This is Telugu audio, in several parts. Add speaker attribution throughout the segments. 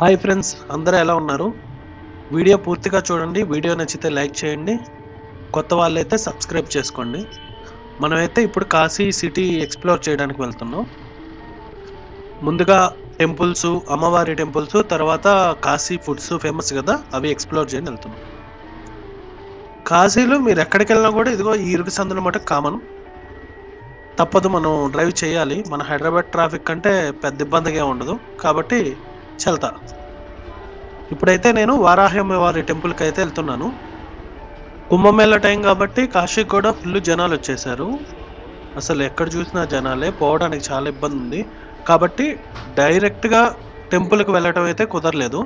Speaker 1: హాయ్ ఫ్రెండ్స్, అందరూ ఎలా ఉన్నారు? వీడియో పూర్తిగా చూడండి. వీడియో నచ్చితే లైక్ చేయండి. కొత్త వాళ్ళైతే సబ్స్క్రైబ్ చేసుకోండి. మనమైతే ఇప్పుడు కాశీ సిటీ ఎక్స్ప్లోర్ చేయడానికి వెళ్తున్నాం. ముందుగా టెంపుల్స్, అమ్మవారి టెంపుల్స్, తర్వాత కాశీ ఫుడ్స్ ఫేమస్ కదా, అవి ఎక్స్ప్లోర్ చేయని వెళ్తున్నాం. కాశీలో మీరు ఎక్కడికి వెళ్ళినా కూడా ఇదిగో ఈ ఇరుకు సందులు మటుకు కామన్. తప్పదు, మనం డ్రైవ్ చేయాలి. మన హైదరాబాద్ ట్రాఫిక్ కంటే పెద్ద ఇబ్బందిగా ఉండదు కాబట్టి వెళ్తా. ఇప్పుడైతే నేను వారాహి అమ్మవారి టెంపుల్కి అయితే వెళ్తున్నాను. కుంభమేళ టైం కాబట్టి కాశీకి కూడా ఫుల్ జనాలు వచ్చేసారు. అసలు ఎక్కడ చూసినా జనాలే, పోవడానికి చాలా ఇబ్బంది ఉంది. కాబట్టి డైరెక్ట్గా టెంపుల్కి వెళ్ళటం అయితే కుదరలేదు.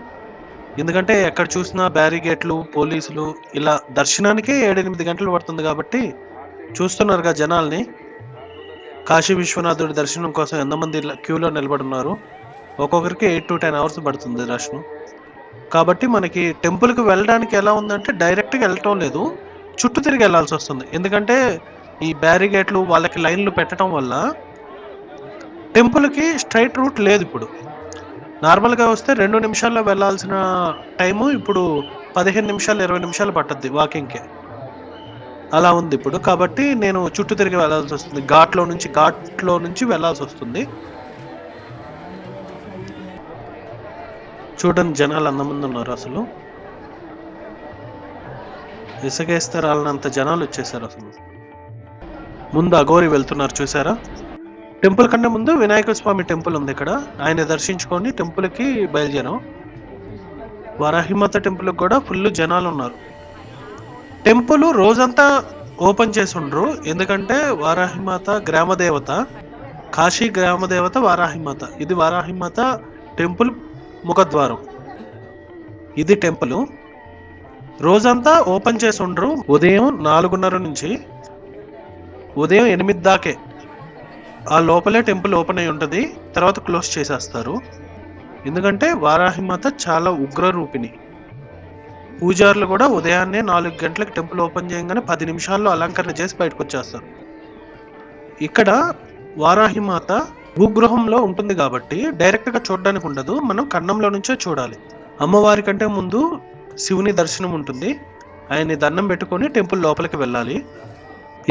Speaker 1: ఎందుకంటే ఎక్కడ చూసినా బ్యారిగేట్లు, పోలీసులు, ఇలా దర్శనానికే 7-8 గంటలు పడుతుంది. కాబట్టి చూస్తున్నారుగా జనాల్ని. కాశీ విశ్వనాథుడి దర్శనం కోసం ఎంతమంది క్యూలో నిలబడున్నారు. ఒక్కొక్కరికి 8 to 10 hours పడుతుంది దర్శనం. కాబట్టి మనకి టెంపుల్కి వెళ్ళడానికి ఎలా ఉందంటే డైరెక్ట్గా వెళ్ళటం లేదు, చుట్టూ తిరిగి వెళ్ళాల్సి వస్తుంది. ఎందుకంటే ఈ బ్యారిగేట్లు, వాళ్ళకి లైన్లు పెట్టడం వల్ల టెంపుల్కి స్ట్రైట్ రూట్ లేదు. ఇప్పుడు నార్మల్గా వస్తే 2 నిమిషాల్లో వెళ్ళాల్సిన టైము ఇప్పుడు 15 నిమిషాలు 20 నిమిషాలు పట్టుద్ది వాకింగ్కే. అలా ఉంది ఇప్పుడు. కాబట్టి నేను చుట్టూ తిరిగి వెళ్ళాల్సి వస్తుంది, ఘాట్లో నుంచి వెళ్ళాల్సి వస్తుంది. చూడండి, జనాలు అంతమంది ఉన్నారు. అసలు ఇసుకేస్తే రాలనంత జనాలు వచ్చేసారు. అసలు ముందు అఘోరి వెళ్తున్నారు, చూసారా? టెంపుల్ కన్నా ముందు వినాయక స్వామి టెంపుల్ ఉంది. ఇక్కడ ఆయన దర్శించుకొని టెంపుల్కి బయలుదేరాం. వారాహిమాత టెంపుల్కి కూడా ఫుల్ జనాలు ఉన్నారు. టెంపుల్ రోజంతా ఓపెన్ చేసి ఉండరు, ఎందుకంటే వారాహిమాత గ్రామదేవత, కాశీ గ్రామదేవత వారాహిమాత. ఇది వారాహిమాత టెంపుల్ ముఖద్వారం. ఇది టెంపుల్ రోజంతా ఓపెన్ చేసి ఉండరు. ఉదయం 4:30 నుంచి ఉదయం 8 దాకే ఆ లోపలే టెంపుల్ ఓపెన్ అయి ఉంటుంది. తర్వాత క్లోజ్ చేసేస్తారు. ఎందుకంటే వారాహిమాత చాలా ఉగ్ర రూపిణి. పూజారులు కూడా ఉదయాన్నే 4 గంటలకు టెంపుల్ ఓపెన్ చేయగానే 10 నిమిషాల్లో అలంకరణ చేసి బయటకు వచ్చేస్తారు. ఇక్కడ వారాహిమాత భూగృహంలో ఉంటుంది కాబట్టి డైరెక్ట్గా చూడడానికి ఉండదు, మనం కన్నంలో నుంచే చూడాలి. అమ్మవారి కంటే ముందు శివుని దర్శనం ఉంటుంది. ఆయన్ని దండం పెట్టుకొని టెంపుల్ లోపలికి వెళ్ళాలి.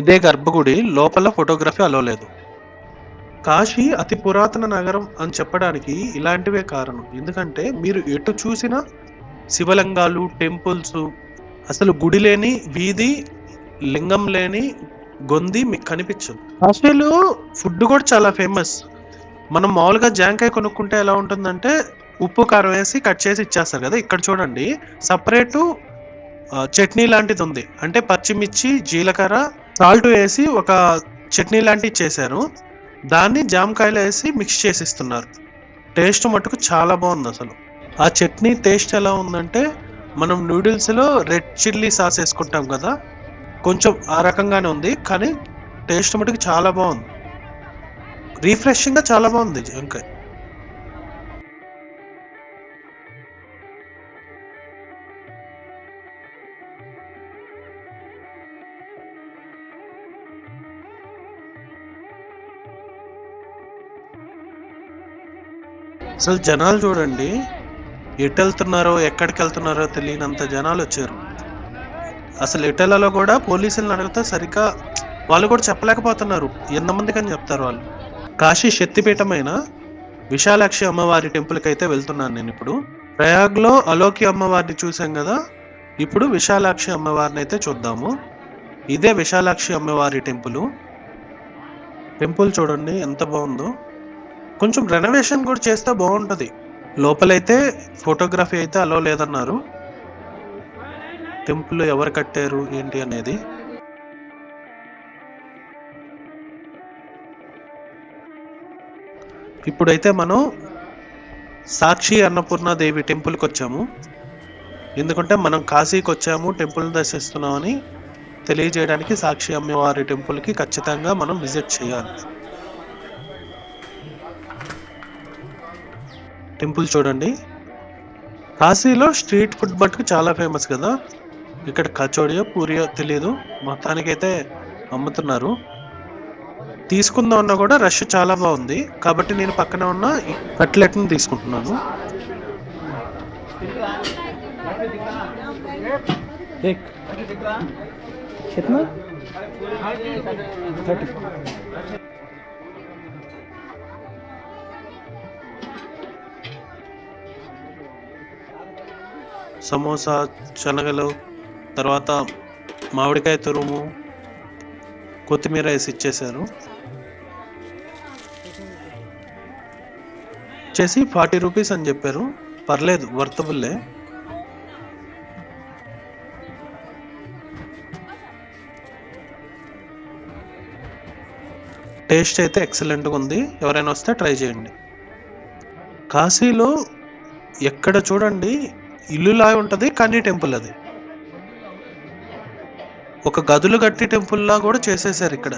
Speaker 1: ఇదే గర్భగుడి, లోపల ఫోటోగ్రఫీ అలో లేదు. కాశీ అతి పురాతన నగరం అని చెప్పడానికి ఇలాంటివే కారణం. ఎందుకంటే మీరు ఎటు చూసినా శివలింగాలు, టెంపుల్స్, అసలు గుడి లేని వీధి, లింగం లేని గొంది మీకు కనిపించదు. కాశీలో ఫుడ్ కూడా చాలా ఫేమస్. మనం మామూలుగా జాంకాయ కొనుక్కుంటే ఎలా ఉంటుందంటే ఉప్పు కారం వేసి కట్ చేసి ఇచ్చేస్తారు కదా, ఇక్కడ చూడండి సపరేటు చట్నీ లాంటిది ఉంది. అంటే పచ్చిమిర్చి, జీలకర్ర, సాల్ట్ వేసి ఒక చట్నీ లాంటివి చేశారు. దాన్ని జామకాయలు వేసి మిక్స్ చేసి ఇస్తున్నారు. టేస్ట్ మటుకు చాలా బాగుంది. అసలు ఆ చట్నీ టేస్ట్ ఎలా ఉందంటే మనం నూడిల్స్లో రెడ్ చిల్లీ సాస్ వేసుకుంటాం కదా, కొంచెం ఆ రకంగానే ఉంది. కానీ టేస్ట్ మటుకు చాలా బాగుంది, రీఫ్రెషింగ్గా చాలా బాగుంది జామకాయ. అసలు జనాలు చూడండి, ఎటు వెళ్తున్నారో ఎక్కడికి వెళ్తున్నారో తెలియనంత జనాలు వచ్చారు. అసలు ఎటెలలో కూడా పోలీసులను అడిగితే సరిగ్గా వాళ్ళు కూడా చెప్పలేకపోతున్నారు, ఎంతమందికి అని చెప్తారు వాళ్ళు. కాశీ శక్తిపీఠమైన విశాలాక్షి అమ్మవారి టెంపుల్కి అయితే వెళ్తున్నాను నేను ఇప్పుడు. ప్రయాగ్లో అలోకి అమ్మవారిని చూసాం కదా, ఇప్పుడు విశాలాక్షి అమ్మవారిని అయితే చూద్దాము. ఇదే విశాలాక్షి అమ్మవారి టెంపుల్ చూడండి ఎంత బాగుందో. కొంచెం రెనోవేషన్ కూడా చేస్తే బాగుంటుంది. లోపలైతే ఫోటోగ్రఫీ అయితే అలో లేదన్నారు. టెంపుల్ ఎవరు కట్టారు ఏంటి అనేది. ఇప్పుడైతే మనం సాక్షి అన్నపూర్ణాదేవి టెంపుల్కి వచ్చాము. ఎందుకంటే మనం కాశీకి వచ్చాము, టెంపుల్ దర్శిస్తున్నామని తెలియజేయడానికి సాక్షి అమ్మవారి టెంపుల్కి ఖచ్చితంగా మనం విజిట్ చేయాలి. టెంపుల్ చూడండి. కాశీలో స్ట్రీట్ ఫుడ్ మటుకు చాలా ఫేమస్ కదా. ఇక్కడ కచోడియో పూరియో తెలియదు, మొత్తానికైతే అమ్ముతున్నారు. తీసుకుందాం అన్నా కూడా రష్ చాలా బాగుంది, కాబట్టి నేను పక్కన ఉన్న ఈ కట్లెట్ని తీసుకుంటున్నాను. సమోసా, శనగలు, తర్వాత మామిడికాయ తురుము, కొత్తిమీర వేసి ఇచ్చేసారు. వచ్చేసి 40 రూపీస్ అని చెప్పారు. పర్లేదు, వర్తబుల్లే. టేస్ట్ అయితే ఎక్సలెంట్గా ఉంది. ఎవరైనా వస్తే ట్రై చేయండి. కాశీలో ఎక్కడ చూడండి ఇల్లులాగా ఉంటుంది, కానీ టెంపుల్ అది ఒక గదులు కట్టి టెంపుల్లా కూడా చేసేసారు ఇక్కడ.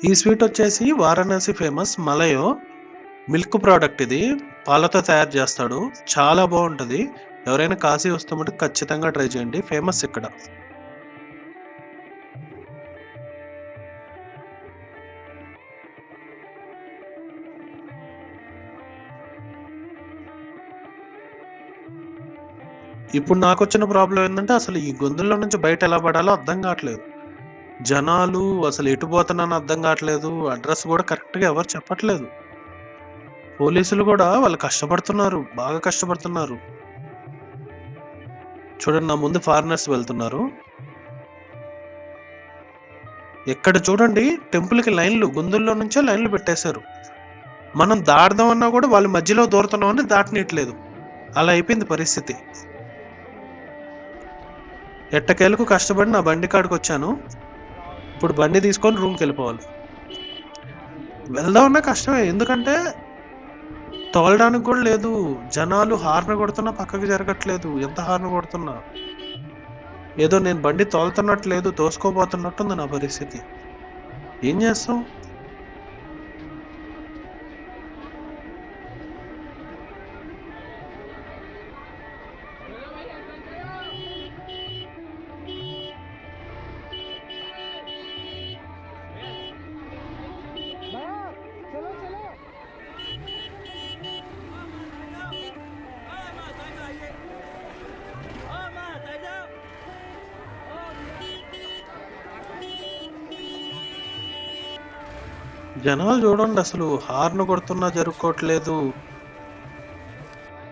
Speaker 1: ఈ స్వీట్ వచ్చేసి వారణాసి ఫేమస్ మలయో మిల్క్ ప్రోడక్ట్. ఇది పాలతో తయారు చేస్తాడు, చాలా బాగుంటుంది. ఎవరైనా కాశీ వస్తే మటుకు ఖచ్చితంగా ట్రై చేయండి, ఫేమస్ ఇక్కడ. ఇప్పుడు నాకు వచ్చిన ప్రాబ్లం ఏంటంటే అసలు ఈ గొంతుల్లో నుంచి బయట ఎలా పడాలో అర్థం కావట్లేదు. జనాలు అసలు ఎటు పోతున్నానో అర్థం కావట్లేదు. అడ్రస్ కూడా కరెక్ట్గా ఎవరు చెప్పట్లేదు. పోలీసులు కూడా వాళ్ళు కష్టపడుతున్నారు, బాగా కష్టపడుతున్నారు. చూడండి, నా ముందు ఫారినర్స్ వెళ్తున్నారు. ఎక్కడ చూడండి టెంపుల్కి లైన్లు, గొంతుల్లో నుంచే లైన్లు పెట్టేశారు. మనం దాడదామన్నా కూడా వాళ్ళు మధ్యలో దూరుతున్నామని దాటనీయట్లేదు. అలా అయిపోయింది పరిస్థితి. ఎట్టకేలకు కష్టపడి నా బండి కాడికి వచ్చాను. ఇప్పుడు బండి తీసుకొని రూమ్కి వెళ్ళిపోవాలి. వెళ్దామన్నా కష్టమే, ఎందుకంటే తోలడానికి కూడా లేదు. జనాలు హార్న్ కొడుతున్నా పక్కకి జరగట్లేదు. ఎంత హార్న్ కొడుతున్నా ఏదో నేను బండి తోలుతున్నట్లేదు, తోసుకోబోతున్నట్టుంది నా పరిస్థితి. ఏం చేస్తాం? జనాలు చూడండి, అసలు హార్న్ కొడుతున్నా జరుపుకోవట్లేదు.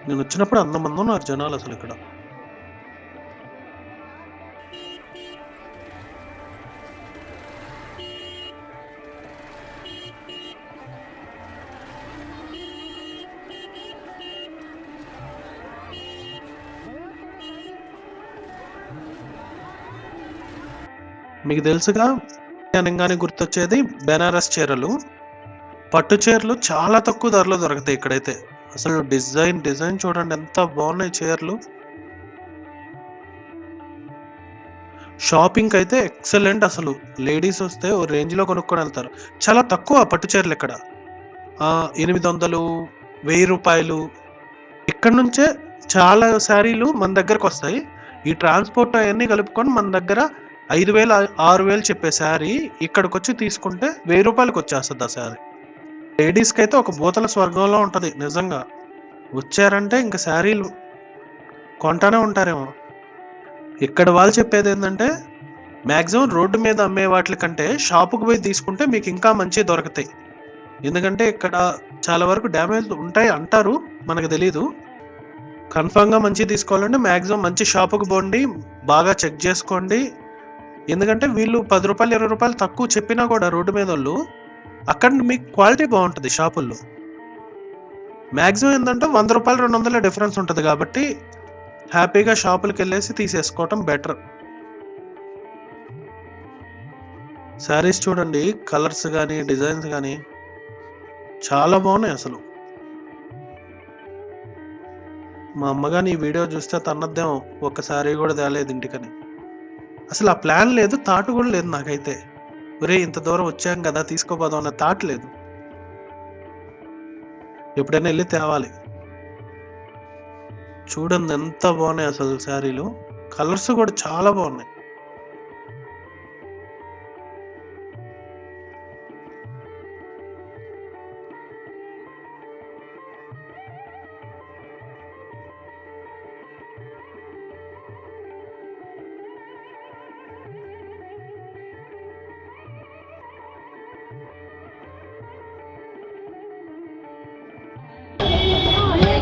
Speaker 1: నేను వచ్చినప్పుడు అంతమంది ఉన్నారు జనాలు అసలు ఇక్కడ. మీకు తెలుసుగా, అనగానే గుర్తొచ్చేది బెనారస్ చీరలు. పట్టు చీరలు చాలా తక్కువ ధరలో దొరుకుతాయి ఇక్కడైతే. అసలు డిజైన్ చూడండి ఎంత బాగున్నాయి చీరలు. షాపింగ్ అయితే ఎక్సలెంట్. అసలు లేడీస్ వస్తే ఓ రేంజ్లో కొనుక్కొని వెళ్తారు. చాలా తక్కువ పట్టు చీరలు ఇక్కడ. 800, 1000 రూపాయలు. ఇక్కడ నుంచే చాలా శారీలు మన దగ్గరకు వస్తాయి. ఈ ట్రాన్స్పోర్ట్ అవన్నీ కలుపుకొని మన దగ్గర 5000, 6000 చెప్పే శారీ ఇక్కడికి వచ్చి తీసుకుంటే 1000 రూపాయలకి వచ్చేస్తుంది ఆ శారీ. లేడీస్కి అయితే ఒక భూతల స్వర్గంలో ఉంటుంది నిజంగా. వచ్చారంటే ఇంకా శారీలు కొంటానే ఉంటారేమో. ఇక్కడ వాళ్ళు చెప్పేది ఏంటంటే మ్యాక్సిమం రోడ్డు మీద అమ్మే వాటి కంటే షాపుకు పోయి తీసుకుంటే మీకు ఇంకా మంచి దొరుకుతాయి. ఎందుకంటే ఇక్కడ చాలా వరకు డ్యామేజ్ ఉంటాయి అంటారు, మనకు తెలీదు. కన్ఫామ్గా మంచి తీసుకోవాలంటే మ్యాక్సిమం మంచి షాపుకు పోండి, బాగా చెక్ చేసుకోండి. ఎందుకంటే వీళ్ళు 10 రూపాయలు 20 రూపాయలు తక్కువ చెప్పినా కూడా రోడ్డు మీద వాళ్ళు, అక్కడ మీకు క్వాలిటీ బాగుంటుంది షాపుల్లో. మ్యాక్సిమం ఏంటంటే 100 రూపాయలు 200 డిఫరెన్స్ ఉంటుంది కాబట్టి హ్యాపీగా షాపులకి వెళ్ళేసి తీసేసుకోవటం బెటర్. శారీస్ చూడండి, కలర్స్ కానీ డిజైన్స్ కానీ చాలా బాగున్నాయి అసలు. మా అమ్మగాని ఈ వీడియో చూస్తే తన్నద్దేమో ఒక్క శారీ కూడా తేలేదు ఇంటికని. అసలు ఆ ప్లాన్ లేదు, థాట్ కూడా లేదు నాకైతే. ఒరే ఇంత దూరం వచ్చాం కదా తీసుకోపోదాం అన్న థాట్ లేదు. ఎప్పుడైనా వెళ్ళి తేవాలి. చూడండి ఎంత బాగున్నాయి అసలు శారీలు, కలర్స్ కూడా చాలా బాగున్నాయి.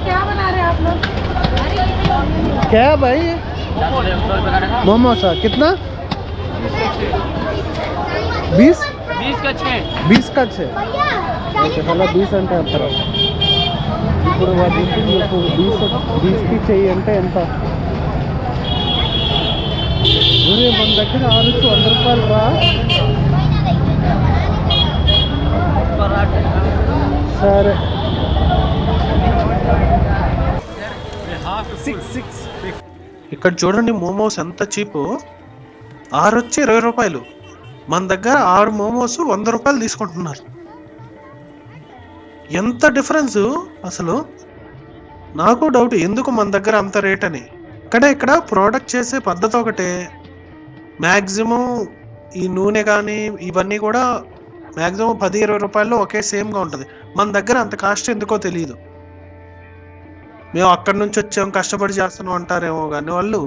Speaker 2: क्या बना रहे हैं आप लोग?
Speaker 3: क्या है भाई? मोमोसा कितना? 20?
Speaker 4: 20 का 6.
Speaker 3: 20 का 6. ఓకే అలా 20 అంటే అంటారా? ఇప్పుడు వాటి 20కి చెయ్యి అంటే ఎంత? మన దగ్గర 6 100 రూపాయలు రా. సరే
Speaker 1: ఇక్కడ చూడండి మోమోస్ ఎంత చీపు. 6 వచ్చి 20 రూపాయలు. మన దగ్గర 6 మోమోస్ 100 రూపాయలు తీసుకుంటున్నారు. ఎంత డిఫరెన్స్ అసలు. నాకు డౌట్ ఎందుకు మన దగ్గర అంత రేట్ అని. ఇక్కడ ప్రోడక్ట్ చేసే పద్ధతి ఒకటే. మ్యాక్సిమం ఈ నూనె కానీ ఇవన్నీ కూడా మ్యాక్సిమం 10-20 రూపాయల్లో ఒకే సేమ్గా ఉంటుంది. మన దగ్గర అంత కాస్ట్ ఎందుకో తెలియదు. మేము అక్కడి నుంచి వచ్చాం కష్టపడి చేస్తున్నాం అంటారేమో కానీ వాళ్ళు.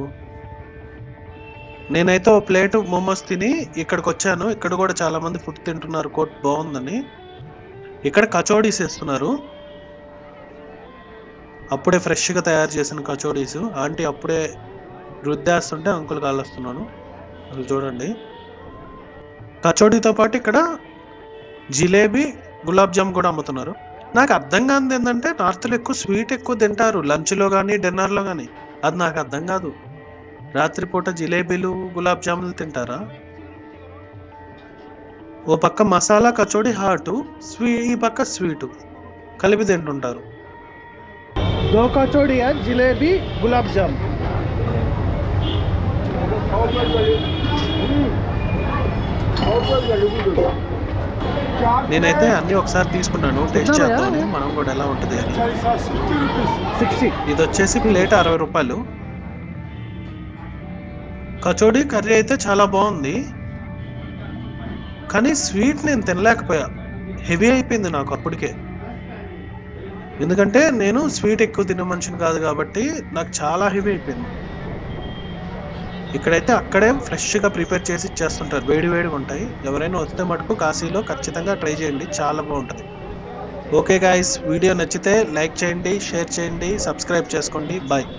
Speaker 1: నేనైతే ఓ ప్లేట్ మోమోస్ తిని ఇక్కడికి వచ్చాను. ఇక్కడ కూడా చాలా మంది ఫుడ్ తింటున్నారు, కోట్ బాగుందని. ఇక్కడ కచోడీస్ వేస్తున్నారు, అప్పుడే ఫ్రెష్గా తయారు చేసిన కచోడీస్. ఆంటీ అప్పుడే రుద్దేస్తుంటే అంకుల్ కాలుస్తున్నాను. అసలు చూడండి, కచోడీతో పాటు ఇక్కడ జిలేబీ గులాబ్ జామ్ కూడా అమ్ముతున్నారు. నాకు అర్థం కానిది ఏంటంటే నార్త్లో ఎక్కువ స్వీట్ ఎక్కువ తింటారు లంచ్లో కానీ డిన్నర్లో కానీ. అది నాకు అర్థం కాదు. రాత్రిపూట జిలేబీలు గులాబ్ జాములు తింటారా? ఓ పక్క మసాలా కచోడీ హాటు, ఈ పక్క స్వీటు కలిపి తింటుంటారు.
Speaker 3: 2 కచోడీ జిలేబీ గులాబ్ జామ్.
Speaker 1: నేనైతే అన్ని ఒకసారి తీసుకున్నాను, టేస్ట్ చేద్దామని మనం కూడా ఎలా ఉంటుంది అని.
Speaker 3: 60.
Speaker 1: ఇది వచ్చేసి ప్లేట్ 60 రూపాయలు. కచోడీ కర్రీ అయితే చాలా బాగుంది, కానీ స్వీట్ నేను తినలేకపోయా. హెవీ అయిపోయింది నాకు అప్పటికే. ఎందుకంటే నేను స్వీట్ ఎక్కువ తినే మనిషిని కాదు కాబట్టి నాకు చాలా హెవీ అయిపోయింది. ఇక్కడైతే అక్కడే ఫ్రెష్గా ప్రిపేర్ చేసి ఇచ్చేస్తుంటారు, వేడివేడిగా ఉంటాయి. ఎవరైనా వస్తే మటుకు కాశీలో ఖచ్చితంగా ట్రై చేయండి, చాలా బాగుంటుంది. ఓకే గాయ్స్, వీడియో నచ్చితే లైక్ చేయండి, షేర్ చేయండి, సబ్స్క్రైబ్ చేసుకోండి. బాయ్.